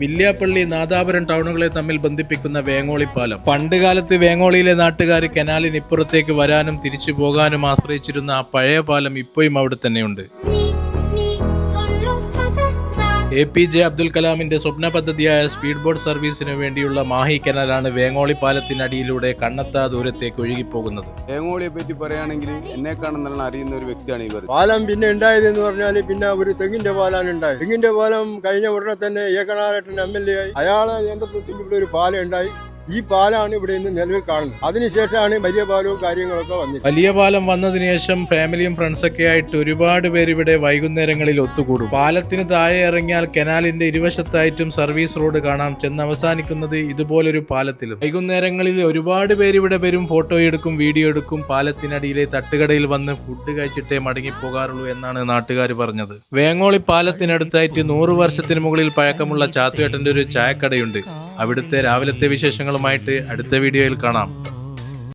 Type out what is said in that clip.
വില്യാപ്പള്ളി നാദാപുരം ടൗണുകളെ തമ്മിൽ ബന്ധിപ്പിക്കുന്ന വേങ്ങോളിപ്പാലം. പണ്ടുകാലത്ത് വേങ്ങോളിയിലെ നാട്ടുകാർ കനാലിന് ഇപ്പുറത്തേക്ക് വരാനും തിരിച്ചു പോകാനും ആശ്രയിച്ചിരുന്ന ആ പഴയ പാലം ഇപ്പോഴും അവിടെ തന്നെയുണ്ട്. APJ അബ്ദുൽ കലാമിന്റെ സ്വപ്ന പദ്ധതിയായ സ്പീഡ് ബോട്ട് സർവീസിനു വേണ്ടിയുള്ള മാഹി കനാലാണ് വേങ്ങോളി പാലത്തിനടിയിലൂടെ കണ്ണത്താ ദൂരത്തേക്ക് ഒഴുകിപ്പോകുന്നത്. വേങ്ങോളിയെ പറ്റി പറയുകയാണെങ്കിൽ എന്നെക്കാളും നല്ല അറിയുന്ന ഒരു വ്യക്തിയാണ് ഇവർ. പാലം പിന്നെ ഉണ്ടായതെന്ന് പറഞ്ഞാൽ പിന്നെ ഒരു തെങ്ങിന്റെ പാലാണ് ഉണ്ടായത്. തെങ്ങിന്റെ പാലം കഴിഞ്ഞ ഉടനെ തന്നെ ഏകനാരായട്ടൻ MLA ആയി. അയാളെ നേതൃത്വത്തിൽ ഇവിടെ ഒരു പാലം ഉണ്ടായി. ഈ പാലാണ് ഇവിടെ ഇന്ന് നിലവിൽ കാണുന്നത്. അതിനുശേഷമാണ് വലിയ പാലവും കാര്യങ്ങളൊക്കെ വന്നത്. വലിയ പാലം വന്നതിന് ശേഷം ഫാമിലിയും ഫ്രണ്ട്സൊക്കെ ആയിട്ട് ഒരുപാട് പേര് ഇവിടെ വൈകുന്നേരങ്ങളിൽ ഒത്തുകൂടും. പാലത്തിന് താഴെ ഇറങ്ങിയാൽ കനാലിന്റെ ഇരുവശത്തായിട്ടും സർവീസ് റോഡ് കാണാം. ചെന്ന് അവസാനിക്കുന്നത് ഇതുപോലൊരു പാലത്തിലും. വൈകുന്നേരങ്ങളിൽ ഒരുപാട് പേര് ഇവിടെ വരും, ഫോട്ടോ എടുക്കും, വീഡിയോ എടുക്കും. പാലത്തിനടിയിലെ തട്ടുകടയിൽ വന്ന് ഫുഡ് കഴിച്ചിട്ടേ മടങ്ങിപ്പോകാറുള്ളൂ എന്നാണ് നാട്ടുകാർ പറഞ്ഞത്. വേങ്ങോളി പാലത്തിനടുത്തായിട്ട് 100 വർഷത്തിന് മുകളിൽ പഴക്കമുള്ള ചാത്തുവേട്ടന്റെ ഒരു ചായക്കടയുണ്ട്. അവിടുത്തെ രാവിലത്തെ വിശേഷങ്ങളുമായിട്ട് അടുത്ത വീഡിയോയിൽ കാണാം.